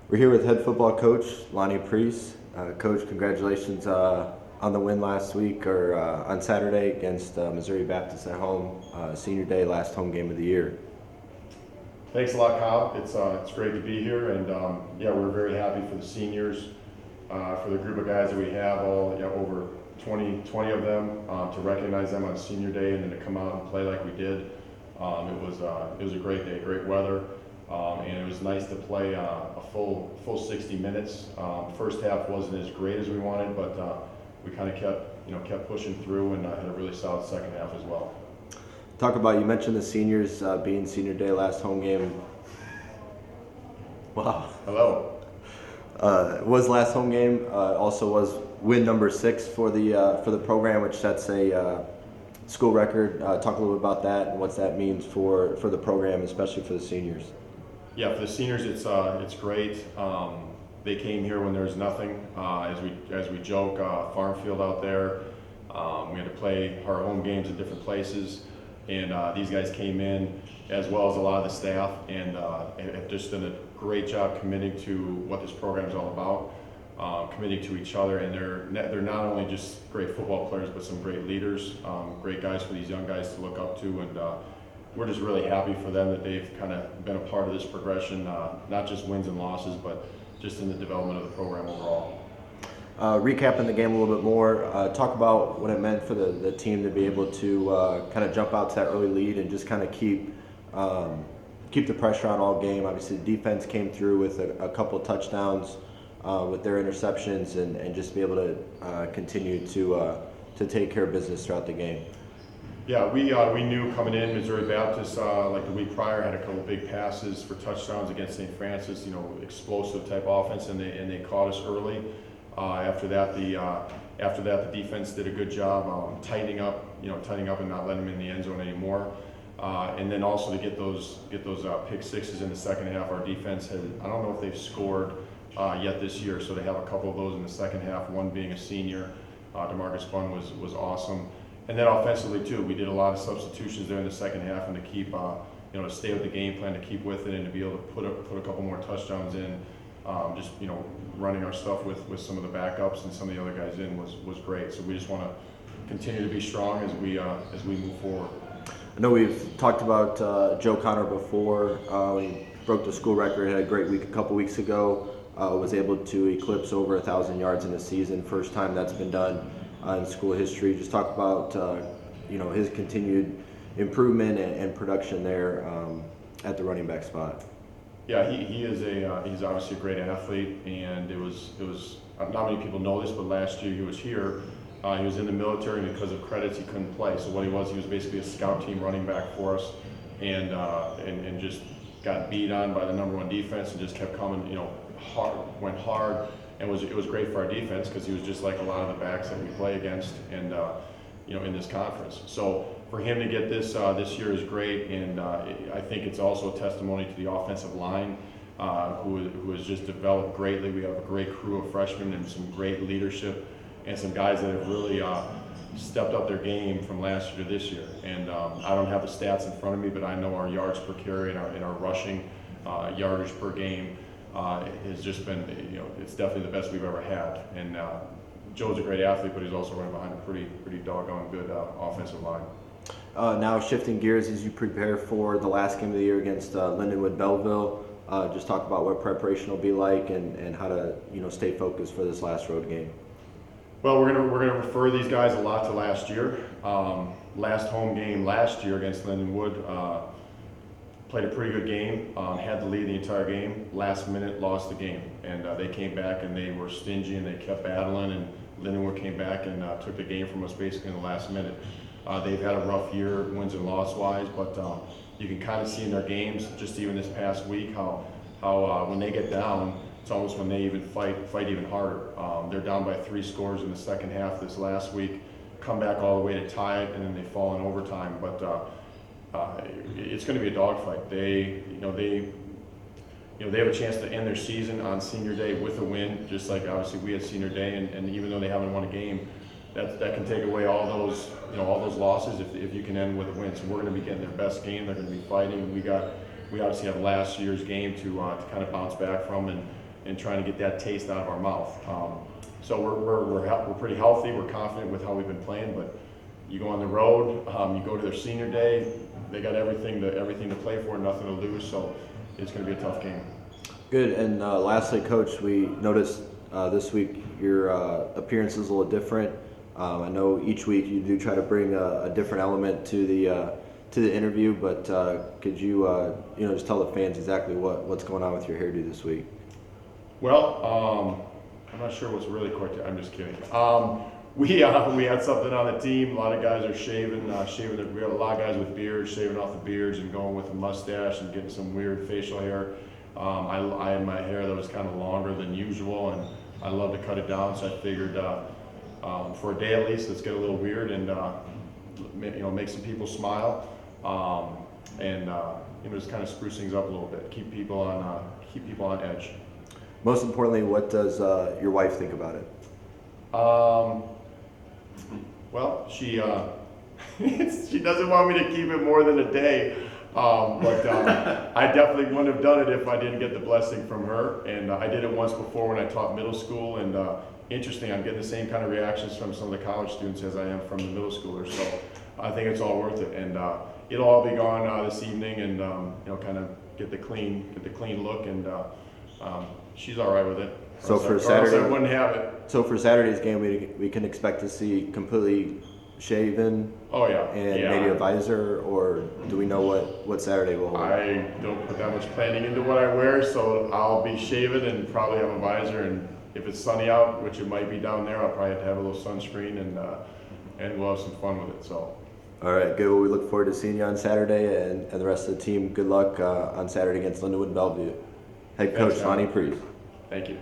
We're here with head football coach Lonnie Pries. Coach, congratulations on the win last week or on Saturday against Missouri Baptist at home. Senior day, last home game of the year. Thanks a lot, Kyle. It's great to be here, and yeah, we're very happy for the seniors, for the group of guys that we have, over 20 of them, to recognize them on senior day and then to come out and play like we did. It was a great day, great weather, and it was nice to play a full 60 minutes. First half wasn't as great as we wanted, but we kind of kept pushing through and had a really solid second half as well. Talk about, you mentioned the seniors being senior day, last home game. Wow. Hello. Was last home game. Also was win number 6 for the program, which sets a school record. Talk a little bit about that and what that means for the program, especially for the seniors. Yeah, for the seniors, it's great. They came here when there was nothing. As we joke, farm field out there. We had to play our home games in different places, and these guys came in, as well as a lot of the staff, and have just done a great job committing to what this program is all about, committing to each other, and they're not only just great football players, but some great leaders, great guys for these young guys to look up to, and we're just really happy for them that they've kind of been a part of this progression, not just wins and losses, but just in the development of the program overall. Recapping the game a little bit more, talk about what it meant for the team to be able to kind of jump out to that early lead and just kind of keep the pressure on all game. Obviously, the defense came through with a couple of touchdowns with their interceptions and just be able to continue to take care of business throughout the game. Yeah, we knew coming in, Missouri Baptist, like the week prior, had a couple big passes for touchdowns against St. Francis, explosive type offense, and they caught us early. After that, the defense did a good job tightening up and not letting them in the end zone anymore. And then also to get those pick sixes in the second half, our defense I don't know if they've scored yet this year, so they have a couple of those in the second half. One being a senior, DeMarcus Bunn was awesome. And then offensively too, we did a lot of substitutions there in the second half, and to keep to stay with the game plan, to keep with it, and to be able to put a couple more touchdowns in. Just running our stuff with some of the backups and some of the other guys in was great. So we just want to continue to be strong as we move forward. I know we've talked about Joe Connor before. He broke the school record, had a great week a couple weeks ago. Was able to eclipse over 1,000 yards in a season. First time that's been done in school history. Just talk about his continued improvement and production there at the running back spot. Yeah, he's obviously a great athlete, and it was not many people know this, but last year he was here. He was in the military, and because of credits he couldn't play. So what he was basically a scout team running back for us, and just got beat on by the number 1 defense and just kept coming, hard, went hard, and it was great for our defense because he was just like a lot of the backs that we play against, and in this conference. So for him to get this year is great, and I think it's also a testimony to the offensive line, who has just developed greatly. We have a great crew of freshmen and some great leadership, and some guys that have really stepped up their game from last year to this year. And I don't have the stats in front of me, but I know our yards per carry and our rushing yardage per game has just been, it's definitely the best we've ever had. And Joe's a great athlete, but he's also running behind a pretty doggone good offensive line. Now shifting gears as you prepare for the last game of the year against Lindenwood-Belleville, just talk about what preparation will be like and how to stay focused for this last road game. Well, we're gonna refer these guys a lot to last year. Last home game last year against Lindenwood, played a pretty good game. Had the lead the entire game. Last minute lost the game, and they came back and they were stingy and they kept battling. And Lindenwood came back and took the game from us basically in the last minute. They've had a rough year, wins and loss wise, but you can kind of see in their games, just even this past week, how when they get down, it's almost when they even fight even harder. They're down by 3 scores in the second half this last week, come back all the way to tie it, and then they fall in overtime. But it's going to be a dogfight. They have a chance to end their season on senior day with a win, just like obviously we had senior day. And even though they haven't won a game, that can take away all those losses if you can end with a win. So we're going to be getting their best game. They're going to be fighting, and we obviously have last year's game to kind of bounce back from, and and trying to get that taste out of our mouth. So we're pretty healthy. We're confident with how we've been playing, but you go on the road, you go to their senior day, they got everything to play for, nothing to lose, so it's going to be a tough game. Good. And lastly, Coach, we noticed this week your appearance is a little different. I know each week you do try to bring a different element to the interview, but could you just tell the fans exactly what's going on with your hairdo this week? Well, I'm not sure what's really quite. I'm just kidding. We had something on the team. A lot of guys are shaving. We have a lot of guys with beards, shaving off the beards and going with a mustache and getting some weird facial hair. I had my hair that was kind of longer than usual, and I love to cut it down. So I figured, for a day at least, let's get a little weird and make some people smile, and just kind of spruce things up a little bit, keep people on edge. Most importantly, what does your wife think about it? Well, she she doesn't want me to keep it more than a day, but I definitely wouldn't have done it if I didn't get the blessing from her. And I did it once before when I taught middle school, and interesting, I'm getting the same kind of reactions from some of the college students as I am from the middle schoolers. So I think it's all worth it, and it'll all be gone this evening, and kind of get the clean look, and she's all right with it. So for or else Saturday, I wouldn't have it. So for Saturday's game, we can expect to see completely shaven. Oh yeah. And yeah. maybe a visor, or do we know what Saturday will hold? I don't put that much planning into what I wear, so I'll be shaven and probably have a visor. And if it's sunny out, which it might be down there, I'll probably have to have a little sunscreen, and we'll have some fun with it. So. All right, good. Well, we look forward to seeing you on Saturday, and the rest of the team. Good luck on Saturday against Lindenwood-Belleville. Head coach Thanks, Lonnie Pries. Thank you.